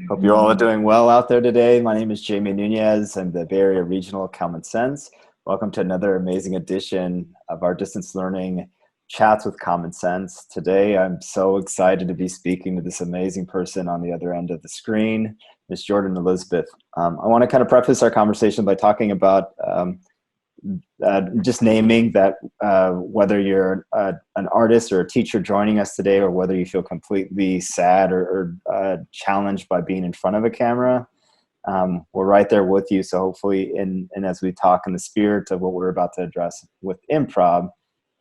Hope you all are doing well out there today. My name is Jamie Nunez. I'm the Bay Area Regional of Common Sense. Welcome to another amazing edition of our distance learning chats with Common Sense. Today, I'm so excited to be speaking to this amazing person on the other end of the screen, Ms. Jordan Elizabeth. I want to kind of preface our conversation by talking about just naming that whether you're an artist or a teacher joining us today, or whether you feel completely sad or challenged by being in front of a camera, we're right there with you. So hopefully, and as we talk in the spirit of what we're about to address with improv,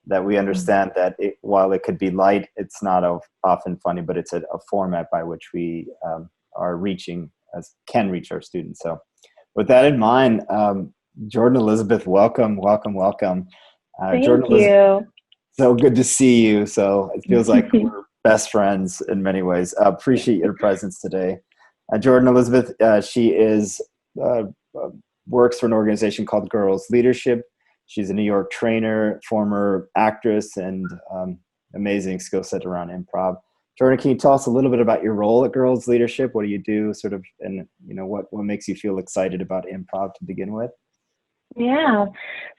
that we understand that while it could be light, it's not often funny, but it's a format by which we are can reach our students. So with that in mind, Jordan Elizabeth, welcome. Thank Jordan you. Elizabeth, so good to see you. So it feels like we're best friends in many ways. Appreciate your presence today. Jordan Elizabeth, she works for an organization called Girls Leadership. She's a New York trainer, former actress, and amazing skill set around improv. Jordan, can you tell us a little bit about your role at Girls Leadership? What do you do, and what makes you feel excited about improv to begin with? Yeah.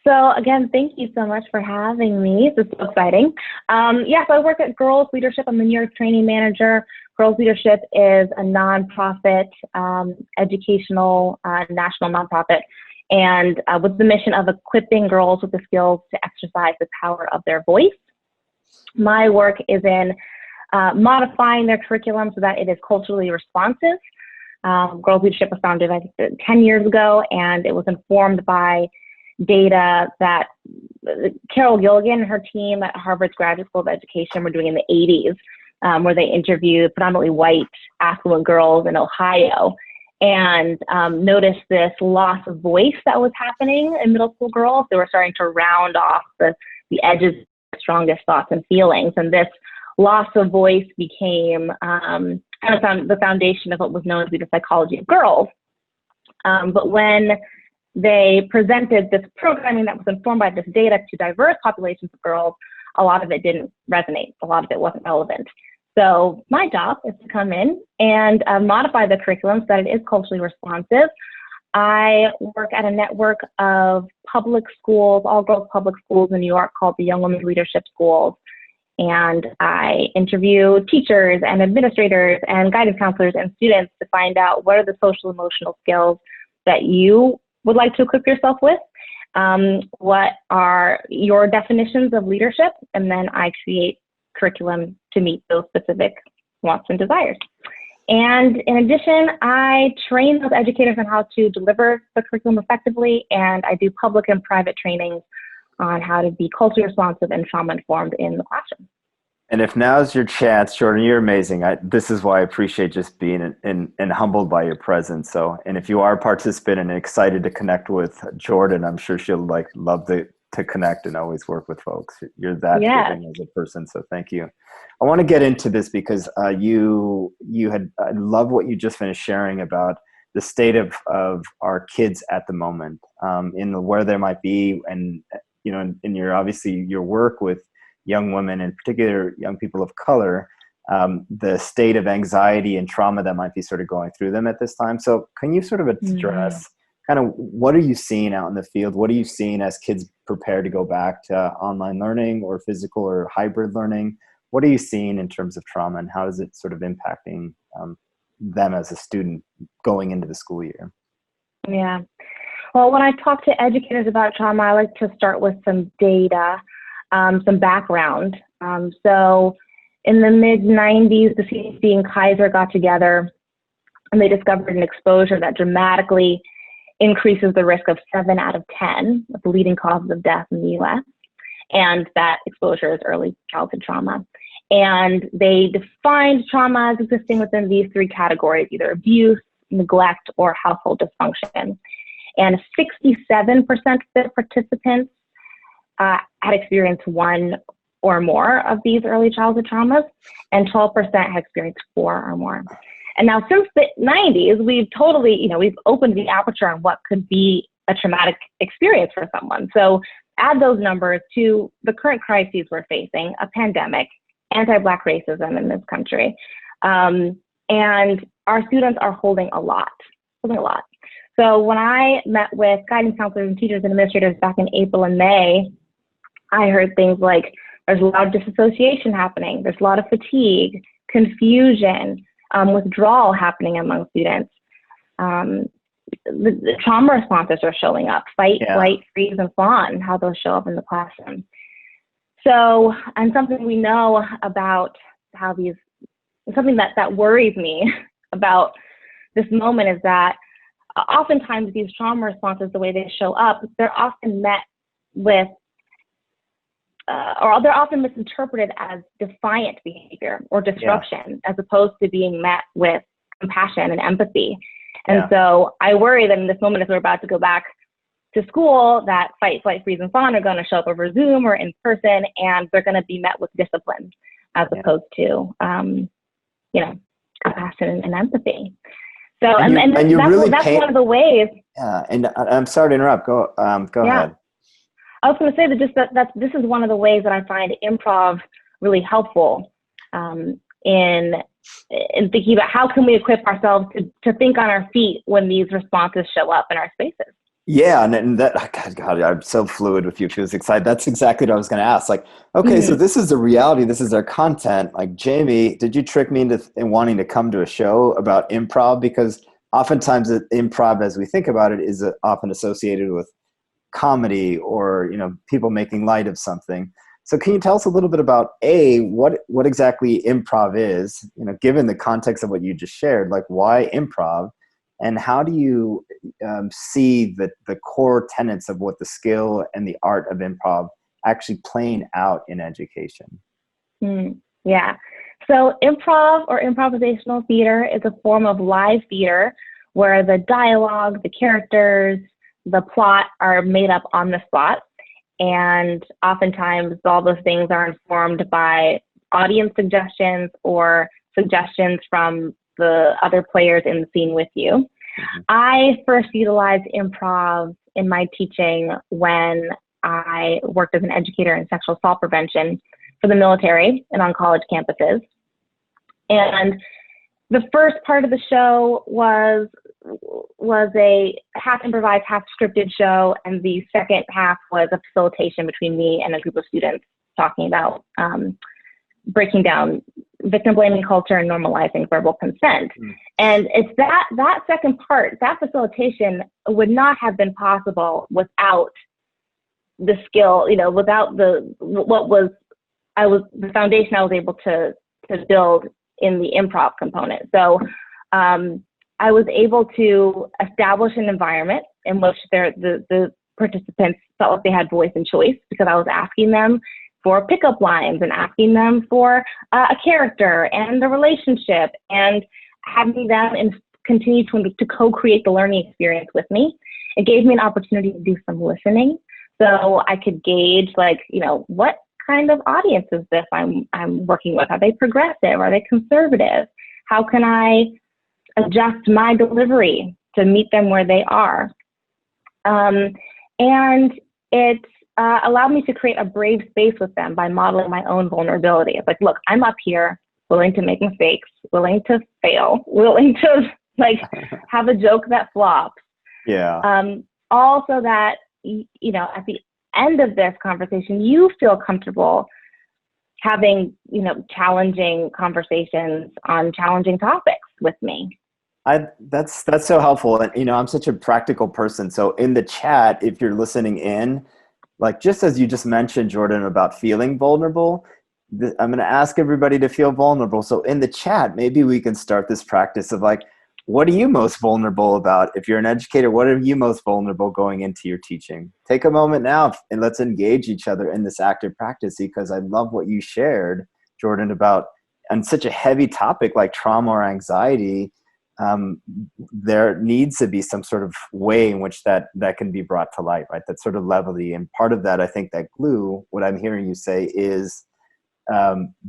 So again, thank you so much for having me. This is so exciting. So I work at Girls Leadership. I'm the New York training manager. Girls Leadership is a nonprofit, educational, national nonprofit, and with the mission of equipping girls with the skills to exercise the power of their voice. My work is in modifying their curriculum so that it is culturally responsive. Girls Leadership was founded, I think, 10 years ago, and it was informed by data that Carol Gilligan and her team at Harvard's Graduate School of Education were doing in the 80s, where they interviewed predominantly white, affluent girls in Ohio, and noticed this loss of voice that was happening in middle school girls. They were starting to round off the edges of their strongest thoughts and feelings, and this loss of voice became kind of the foundation of what was known to be the psychology of girls. But when they presented this programming that was informed by this data to diverse populations of girls, a lot of it didn't resonate. A lot of it wasn't relevant. So my job is to come in and modify the curriculum so that it is culturally responsive. I work at a network of public schools, all girls public schools in New York, called the Young Women's Leadership Schools. And I interview teachers and administrators and guidance counselors and students to find out what are the social emotional skills that you would like to equip yourself with. What are your definitions of leadership? And then I create curriculum to meet those specific wants and desires. And in addition, I train those educators on how to deliver the curriculum effectively, and I do public and private trainings on how to be culturally responsive and trauma-informed in the classroom. And if now's your chance, Jordan, you're amazing. This is why I appreciate just being and humbled by your presence. So, and if you are a participant and excited to connect with Jordan, I'm sure she'll love to connect and always work with folks. You're that giving as a person, so thank you. I want to get into this because I love what you just finished sharing about the state of our kids at the moment, where they might be, and in your work with young women, in particular young people of color, the state of anxiety and trauma that might be sort of going through them at this time. So can you sort of address kind of what are you seeing out in the field? What are you seeing as kids prepare to go back to online learning or physical or hybrid learning? What are you seeing in terms of trauma, and how is it sort of impacting them as a student going into the school year? Yeah. Well, when I talk to educators about trauma, I like to start with some data, some background. So in the mid-90s, the CDC and Kaiser got together and they discovered an exposure that dramatically increases the risk of 7 out of 10 of the leading causes of death in the US. And that exposure is early childhood trauma. And they defined trauma as existing within these 3 categories, either abuse, neglect, or household dysfunction. And 67% of the participants had experienced 1 or more of these early childhood traumas, and 12% had experienced 4 or more. And now since the 90s, we've totally, we've opened the aperture on what could be a traumatic experience for someone. So add those numbers to the current crises we're facing, a pandemic, anti-Black racism in this country, and our students are holding a lot. So when I met with guidance counselors and teachers and administrators back in April and May, I heard things like there's a lot of disassociation happening, there's a lot of fatigue, confusion, withdrawal happening among students. The trauma responses are showing up, fight, flight, freeze, and fawn, how those show up in the classroom. So, and something we know about how these, something that worries me about this moment is that oftentimes these trauma responses, the way they show up, they're often met with, or they're often misinterpreted as defiant behavior or disruption, as opposed to being met with compassion and empathy. And so I worry that in this moment, as we're about to go back to school, that fight, flight, freeze, and fawn are going to show up over Zoom or in person, and they're going to be met with discipline as opposed to, you know, compassion and empathy. So, and that's one of the ways. Yeah, and I'm sorry to interrupt. Go ahead. I was going to say that this is one of the ways that I find improv really helpful in thinking about how can we equip ourselves to think on our feet when these responses show up in our spaces. Yeah, and that, God, I'm so fluid with you. She was excited. That's exactly what I was going to ask. Like, okay, so this is the reality. This is our content. Like, Jamie, did you trick me into wanting to come to a show about improv? Because oftentimes improv, as we think about it, is often associated with comedy or, you know, people making light of something. So can you tell us a little bit about what exactly improv is, you know, given the context of what you just shared, like why improv, and how do you see the core tenets of what the skill and the art of improv actually playing out in education? Yeah. So improv or improvisational theater is a form of live theater where the dialogue, the characters, the plot are made up on the spot. And oftentimes all those things are informed by audience suggestions or suggestions from the other players in the scene with you. I first utilized improv in my teaching when I worked as an educator in sexual assault prevention for the military and on college campuses. And the first part of the show was a half improvised, half scripted show, and the second half was a facilitation between me and a group of students talking about breaking down victim blaming culture and normalizing verbal consent. And it's that second part, that facilitation would not have been possible without the skill, you know, without the foundation I was able to build in the improv component. So I was able to establish an environment in which the participants felt like they had voice and choice, because I was asking them for pickup lines and asking them for a character and a relationship, and having them continue to co-create the learning experience with me. It gave me an opportunity to do some listening, so I could gauge, like, you know, what kind of audience is this I'm working with? Are they progressive? Are they conservative? How can I adjust my delivery to meet them where they are? And it allowed me to create a brave space with them by modeling my own vulnerability. It's like, look, I'm up here willing to make mistakes, willing to fail, willing to like have a joke that flops. Yeah. All so that, you know, at the end of this conversation, you feel comfortable having, you know, challenging conversations on challenging topics with me. That's so helpful. And, you know, I'm such a practical person. So in the chat, if you're listening in, like, just as you just mentioned, Jordan, about feeling vulnerable, I'm going to ask everybody to feel vulnerable. So in the chat, maybe we can start this practice of like, what are you most vulnerable about? If you're an educator, what are you most vulnerable going into your teaching? Take a moment now and let's engage each other in this active practice, because I love what you shared, Jordan, about on such a heavy topic like trauma or anxiety. There needs to be some sort of way in which that can be brought to light, right? That sort of levity. And part of that, I think that glue, what I'm hearing you say is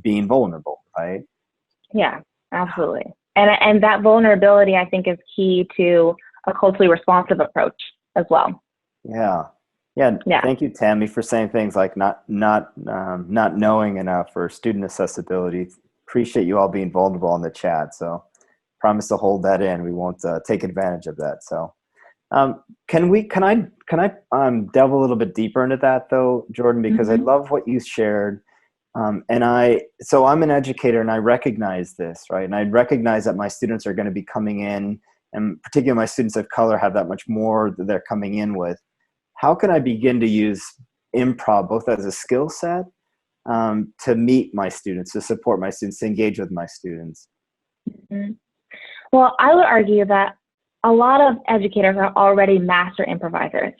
being vulnerable, right? Yeah, absolutely. And that vulnerability, I think, is key to a culturally responsive approach as well. Yeah. Thank you, Tammy, for saying things like not knowing enough or student accessibility. Appreciate you all being vulnerable in the chat. So promise to hold that in. We won't take advantage of that. So can I delve a little bit deeper into that though, Jordan, because I love what you shared. So I'm an educator and I recognize this, right? And I recognize that my students are going to be coming in, and particularly my students of color have that much more that they're coming in with. How can I begin to use improv both as a skill set to meet my students, to support my students, to engage with my students? Mm-hmm. Well, I would argue that a lot of educators are already master improvisers.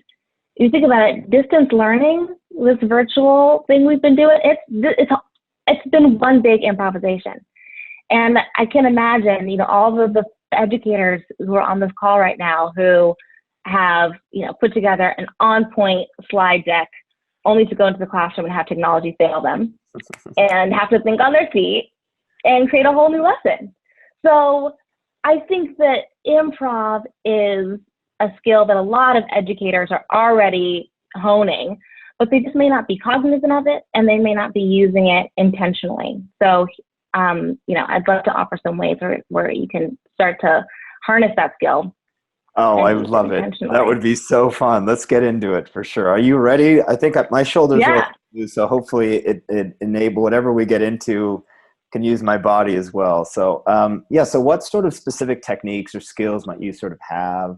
You think about it, distance learning, this virtual thing we've been doing, it's been one big improvisation. And I can imagine, all of the educators who are on this call right now who have, put together an on-point slide deck only to go into the classroom and have technology fail them and have to think on their feet and create a whole new lesson. So I think that improv is a skill that a lot of educators are already honing, but they just may not be cognizant of it and they may not be using it intentionally. So, I'd love to offer some ways where you can start to harness that skill. Oh, I would love it. That would be so fun. Let's get into it for sure. Are you ready? I think my shoulders are open, so hopefully it enable whatever we get into can use my body as well. So, so what sort of specific techniques or skills might you sort of have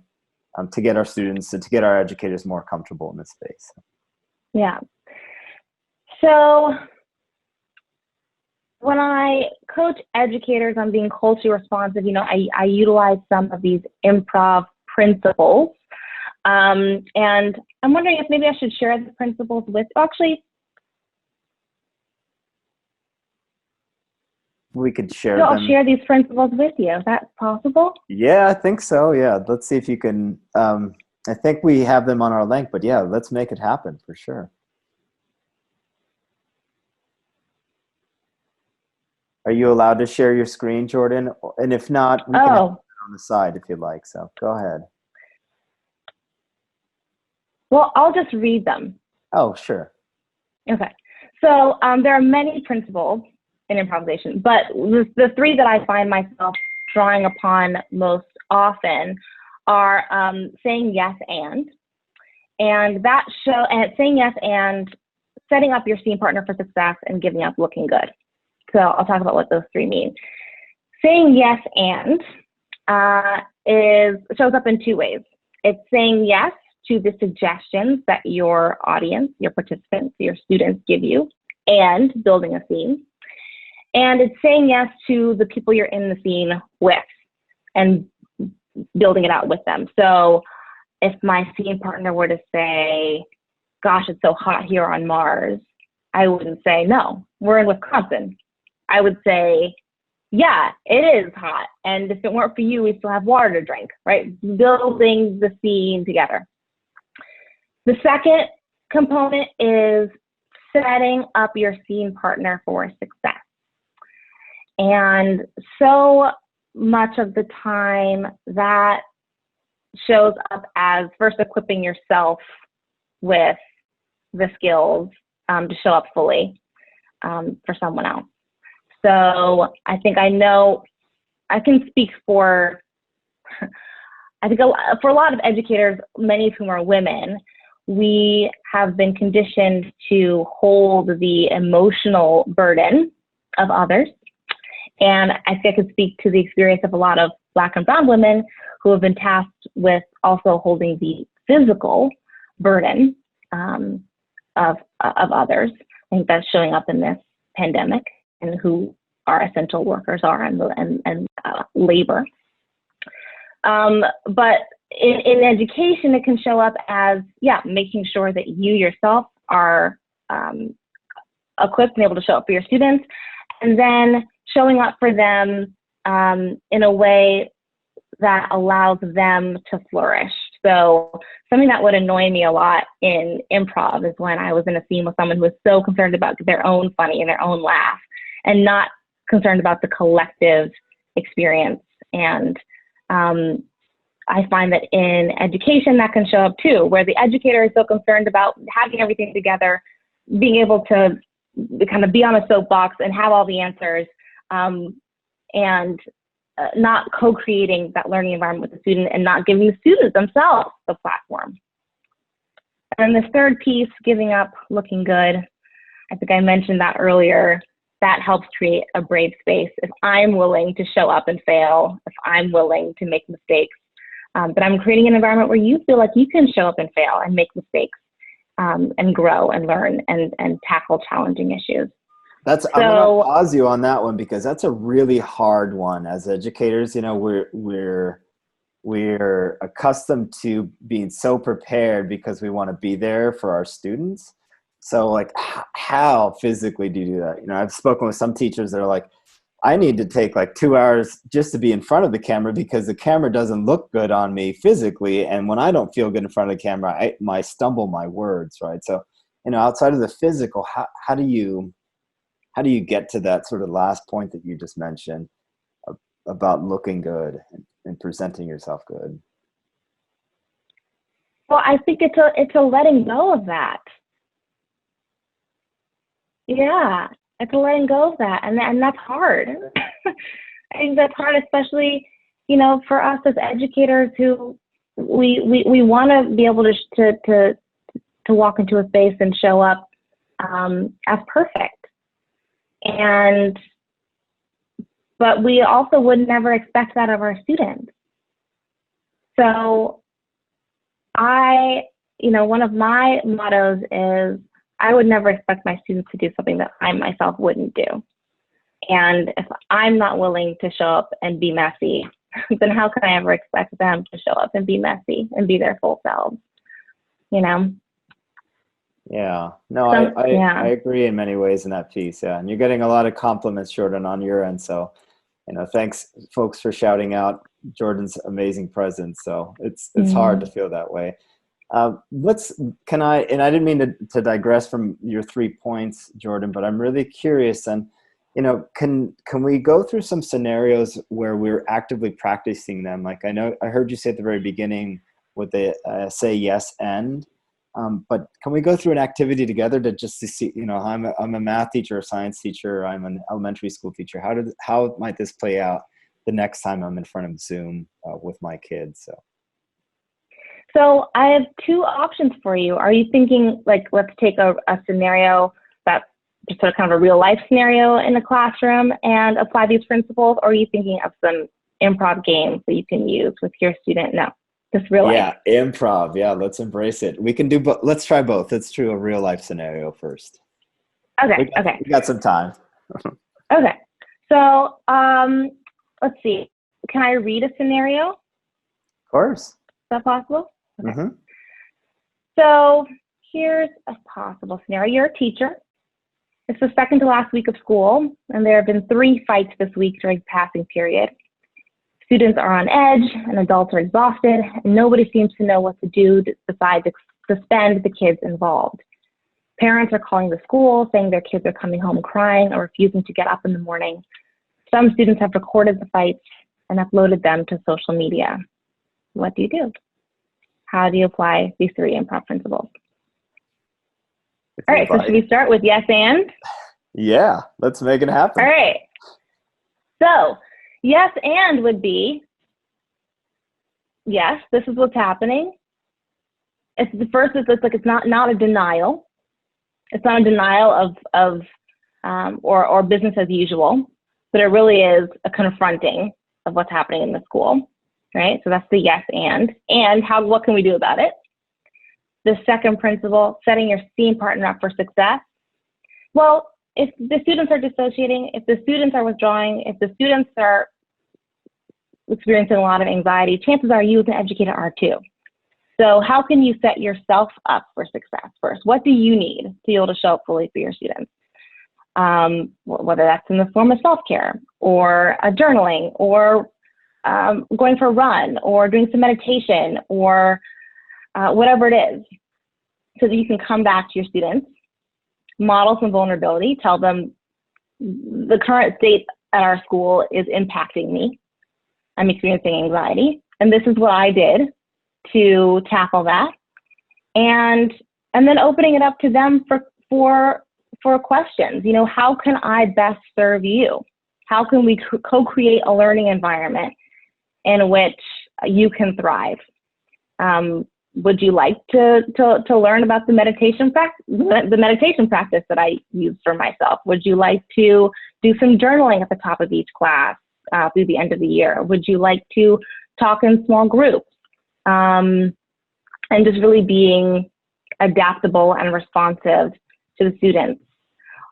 to get our students and to get our educators more comfortable in this space? Yeah. So when I coach educators on being culturally responsive, I utilize some of these improv principles. And I'm wondering if maybe I should share the principles with, we could share them. I'll share these principles with you. Is that possible? Yeah, I think so. Yeah. Let's see if you can, I think we have them on our link, but yeah, let's make it happen for sure. Are you allowed to share your screen, Jordan? And if not, we can have it on the side if you'd like. So go ahead. Well, I'll just read them. Oh, sure. Okay. So there are many principles in improvisation, but the three that I find myself drawing upon most often are saying yes and saying yes and setting up your scene partner for success and giving up looking good. So I'll talk about what those three mean. Saying yes and shows up in two ways. It's saying yes to the suggestions that your audience, your participants, your students give you, and building a scene. And it's saying yes to the people you're in the scene with and building it out with them. So if my scene partner were to say, gosh, it's so hot here on Mars, I wouldn't say, no, we're in Wisconsin. I would say, yeah, it is hot. And if it weren't for you, we still have water to drink, right? Building the scene together. The second component is setting up your scene partner for success. And so much of the time that shows up as first equipping yourself with the skills to show up fully for someone else. So I think I can speak for, I think for a lot of educators, many of whom are women, we have been conditioned to hold the emotional burden of others. And I think I could speak to the experience of a lot of Black and brown women who have been tasked with also holding the physical burden of others. I think that's showing up in this pandemic and who our essential workers are and labor. But in education, it can show up as, making sure that you yourself are equipped and able to show up for your students, and then showing up for them in a way that allows them to flourish. So something that would annoy me a lot in improv is when I was in a scene with someone who was so concerned about their own funny and their own laugh and not concerned about the collective experience. And I find that in education that can show up too, where the educator is so concerned about having everything together, being able to kind of be on a soapbox and have all the answers, and not co-creating that learning environment with the student and not giving the students themselves the platform. And the third piece, giving up looking good. I think I mentioned that earlier. That helps create a brave space. If I'm willing to show up and fail, if I'm willing to make mistakes, but I'm creating an environment where you feel like you can show up and fail and make mistakes and grow and learn and tackle challenging issues. I'm gonna pause you on that one because that's a really hard one. As educators, you know, we're accustomed to being so prepared because we want to be there for our students. So like, how physically do you do that? You know, I've spoken with some teachers that are like, I need to take like 2 hours just to be in front of the camera because the camera doesn't look good on me physically. And when I don't feel good in front of the camera, I stumble my words, right? So, you know, outside of the physical, how do you get to that sort of last point that you just mentioned about looking good and presenting yourself good? Well, I think it's a letting go of that. Yeah, it's a letting go of that, and that's hard. I think that's hard, especially, you know, for us as educators who we want to be able to walk into a space and show up as perfect, but we also would never expect that of our students. So one of my mottos is, I would never expect my students to do something that I myself wouldn't do. And if I'm not willing to show up and be messy, then how can I ever expect them to show up and be messy and be their full selves, you know? Yeah, no, I agree in many ways in that piece. Yeah, and you're getting a lot of compliments, Jordan, on your end. So, you know, thanks folks for shouting out Jordan's amazing presence. So it's hard to feel that way. And I didn't mean to digress from your 3 points, Jordan, but I'm really curious. And, you know, can we go through some scenarios where we're actively practicing them? Like I heard you say at the very beginning with the say yes and, but can we go through an activity together to see, you know, I'm a math teacher, a science teacher, I'm an elementary school teacher. How might this play out the next time I'm in front of Zoom with my kids? So I have 2 options for you. Are you thinking, like, let's take a scenario that's just sort of kind of a real life scenario in the classroom and apply these principles? Or are you thinking of some improv games that you can use with your student? No, just real life. Yeah, improv. Yeah, let's embrace it. We can do both. Let's try both. Let's do a real life scenario first. Okay, We got some time. Okay, so let's see. Can I read a scenario? Of course. Is that possible? Okay. Mm-hmm. So here's a possible scenario. You're a teacher. It's the second to last week of school, and there have been 3 fights this week during the passing period. Students are on edge, and adults are exhausted, and nobody seems to know what to do besides suspend the kids involved. Parents are calling the school, saying their kids are coming home crying or refusing to get up in the morning. Some students have recorded the fights and uploaded them to social media. What do you do? How do you apply these 3 improv principles? All right, so should we start with yes and? Yeah, let's make it happen. All right. So yes and would be, yes, this is what's happening. It's the first, it's not a denial. It's not a denial or business as usual, but it really is a confronting of what's happening in the school. Right? So that's the yes and. And what can we do about it? The second principle, setting your STEAM partner up for success. Well, if the students are dissociating, if the students are withdrawing, if the students are experiencing a lot of anxiety, chances are you as an educator are too. So how can you set yourself up for success first? What do you need to be able to show up fully for your students? Whether that's in the form of self-care or journaling or going for a run or doing some meditation or whatever it is, so that you can come back to your students, model some vulnerability, tell them the current state at our school is impacting me. I'm experiencing anxiety, and this is what I did to tackle that. And then opening it up to them for questions. You know, how can I best serve you? How can we co-create a learning environment in which you can thrive? Would you like to learn about the meditation practice that I use for myself? Would you like to do some journaling at the top of each class through the end of the year? Would you like to talk in small groups? And just really being adaptable and responsive to the students.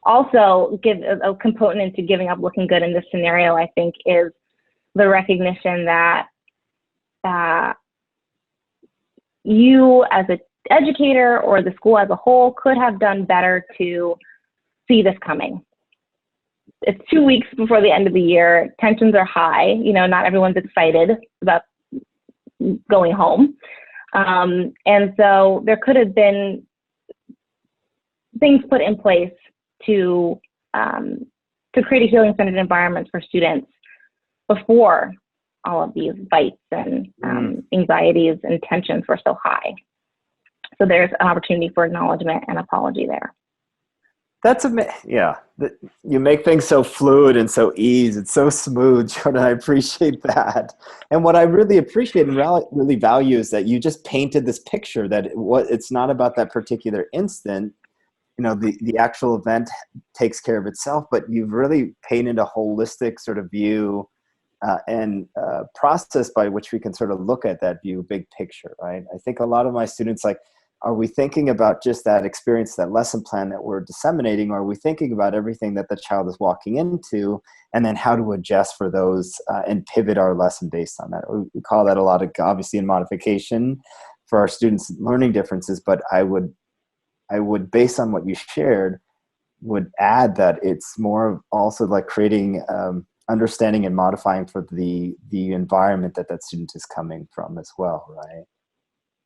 Also, give a component to giving up looking good in this scenario, I think, is the recognition that you as an educator or the school as a whole could have done better to see this coming. It's 2 weeks before the end of the year. Tensions are high. You know, not everyone's excited about going home. And so there could have been things put in place to create a healing-centered environment for students before all of these bites and anxieties and tensions were so high. So there's an opportunity for acknowledgement and apology there. That's yeah. You make things so fluid and so easy. It's so smooth, Jordan. I appreciate that. And what I really appreciate and really value is that you just painted this picture that it's not about that particular instant. You know, the actual event takes care of itself, but you've really painted a holistic sort of view and process by which we can sort of look at that view, big picture, right? I think a lot of my students, like, are we thinking about just that experience, that lesson plan that we're disseminating, or are we thinking about everything that the child is walking into, and then how to adjust for those and pivot our lesson based on that? We call that a lot of, obviously, in modification for our students' learning differences, but I would, based on what you shared, would add that it's more of also like creating understanding and modifying for the environment that student is coming from as well, right?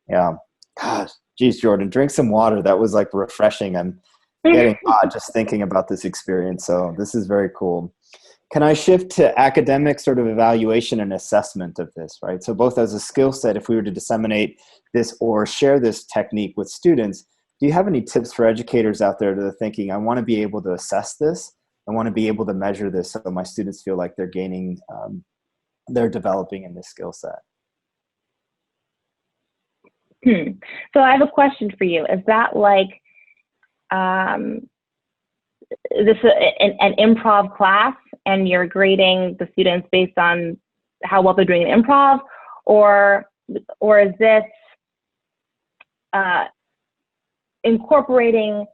Yeah. Gosh, geez, Jordan, drink some water. That was like refreshing. I'm getting hot just thinking about this experience. So this is very cool. Can I shift to academic sort of evaluation and assessment of this, right? So both as a skill set, if we were to disseminate this or share this technique with students, do you have any tips for educators out there that are thinking, I want to be able to assess this, I want to be able to measure this so my students feel like they're gaining, they're developing in this skill set? So I have a question for you. Is that like this an improv class and you're grading the students based on how well they're doing in improv, or is this incorporating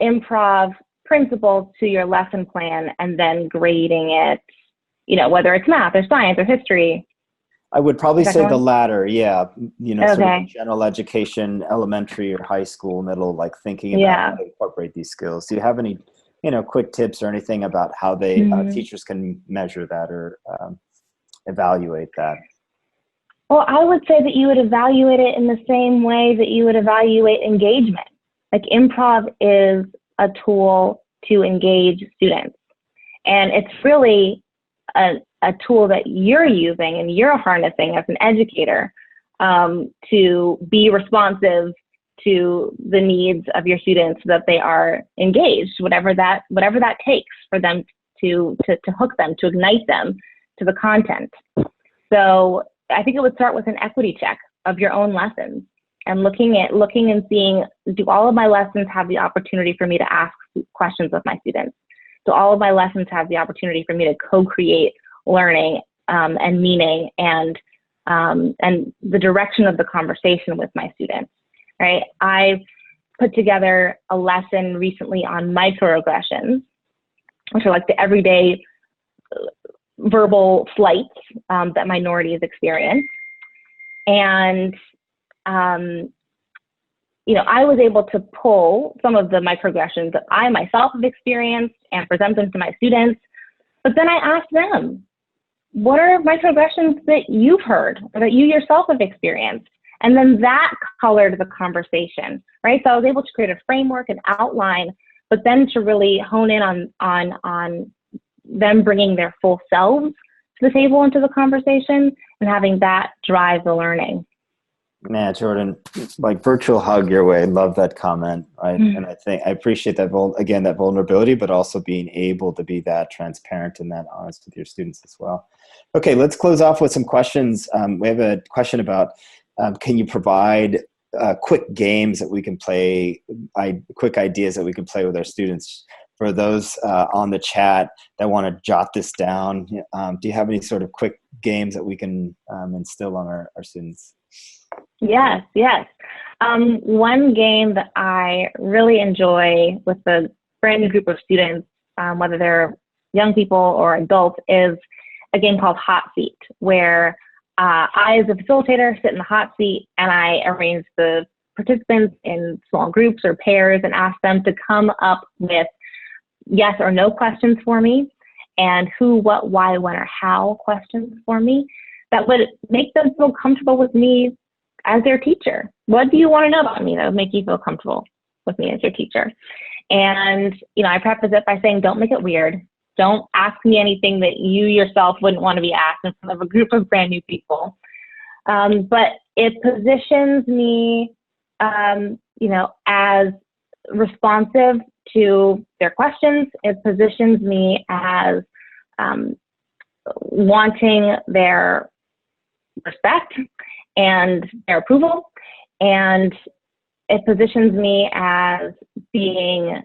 improv principles to your lesson plan and then grading it, you know, whether it's math or science or history? I would probably say the latter, yeah. You know, sort Okay. of general education, elementary or high school, middle, like thinking about how to incorporate these skills. Do you have any, you know, quick tips or anything about how they teachers can measure that or evaluate that? Well, I would say that you would evaluate it in the same way that you would evaluate engagement. Like, improv is a tool to engage students. And it's really a tool that you're using and you're harnessing as an educator to be responsive to the needs of your students so that they are engaged, whatever that takes for them to hook them, to ignite them to the content. So I think it would start with an equity check of your own lessons and looking and seeing, do all of my lessons have the opportunity for me to ask questions of my students? Do all of my lessons have the opportunity for me to co-create learning and meaning and the direction of the conversation with my students, right? I put together a lesson recently on microaggressions, which are like the everyday verbal flights that minorities experience. And, you know, I was able to pull some of the microaggressions that I myself have experienced and present them to my students. But then I asked them, what are microaggressions that you've heard or that you yourself have experienced? And then that colored the conversation, right? So I was able to create a framework, an outline, but then to really hone in on them bringing their full selves to the table into the conversation and having that drive the learning. Man, Jordan, like virtual hug your way. Love that comment. Right. And I think I appreciate that again, that vulnerability, but also being able to be that transparent and that honest with your students as well. Okay, let's close off with some questions. We have a question about can you provide quick games that we can play, quick ideas that we can play with our students? For those on the chat that want to jot this down, do you have any sort of quick games that we can instill on our students? Yes, yes. One game that I really enjoy with a brand new group of students, whether they're young people or adults, is a game called Hot Seat, where I, as a facilitator, sit in the hot seat and I arrange the participants in small groups or pairs and ask them to come up with yes or no questions for me, and who, what, why, when, or how questions for me that would make them feel comfortable with me as their teacher. What do you want to know about me that would make you feel comfortable with me as your teacher? And, I preface it by saying, don't make it weird. Don't ask me anything that you yourself wouldn't want to be asked in front of a group of brand new people. But it positions me, as responsive to their questions. It positions me as wanting their respect and their approval, and it positions me as being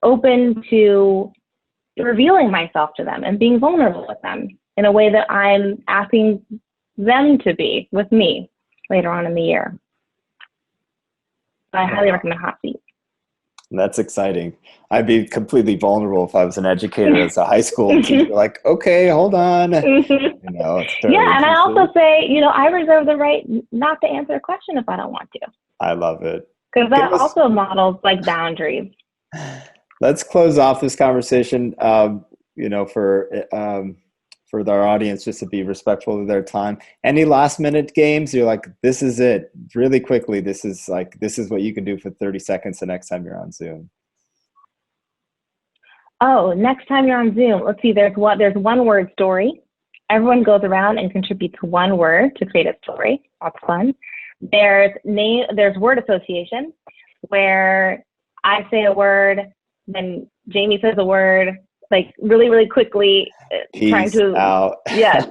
open to revealing myself to them and being vulnerable with them in a way that I'm asking them to be with me later on in the year. I highly recommend Hot Seat. That's exciting. I'd be completely vulnerable if I was an educator as a high school teacher. Like, okay, hold on. It's yeah, and I also say, I reserve the right not to answer a question if I don't want to. I love it. Because that also models like boundaries. Let's close off this conversation, for our audience, just to be respectful of their time. Any last minute games? You're like, this is it. Really quickly, this is what you can do for 30 seconds the next time you're on Zoom. Oh, next time you're on Zoom, let's see, there's one word story. Everyone goes around and contributes one word to create a story. That's fun. There's word association, where I say a word, then Jamie says a word, like really, really quickly, Peace out. yeah,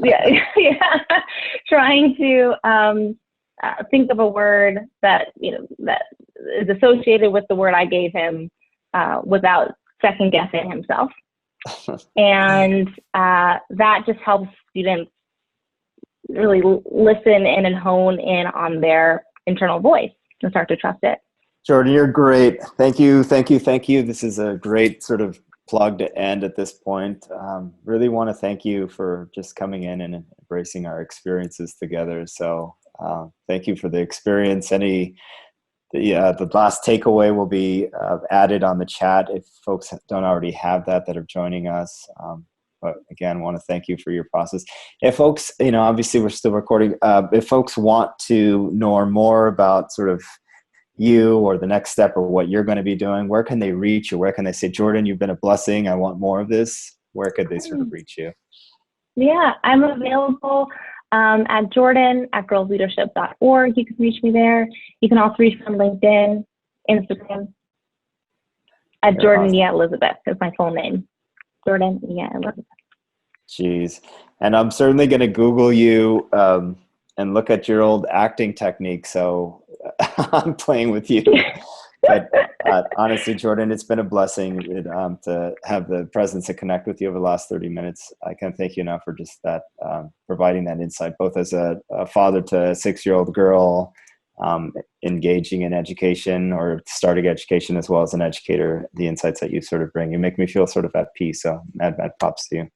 trying to think of a word that that is associated with the word I gave him, without second guessing himself, and that just helps students really listen in and hone in on their internal voice and start to trust it. Jordan, you're great. Thank you. This is a great sort of plug to end at this point. Really want to thank you for just coming in and embracing our experiences together. So thank you for the experience. The last takeaway will be added on the chat if folks don't already have that are joining us. But again, want to thank you for your process. If folks, obviously we're still recording. If folks want to know more about sort of you or the next step or what you're going to be doing, where can they reach you? Where can they say, Jordan, you've been a blessing, I want more of this? Where could they sort of reach you? Yeah, I'm available at jordan@girlsleadership.org. You can reach me there. You can also reach me on LinkedIn, Instagram, at Jordan Nia Elizabeth is my full name. Jordan Nia Elizabeth. Jeez. And I'm certainly going to Google you and look at your old acting technique. So I'm playing with you. But honestly, Jordan, it's been a blessing to have the presence to connect with you over the last 30 minutes. I can't thank you enough for just that, providing that insight, both as a father to a 6-year-old girl, engaging in education or starting education, as well as an educator, the insights that you sort of bring. You make me feel sort of at peace. So mad props to you.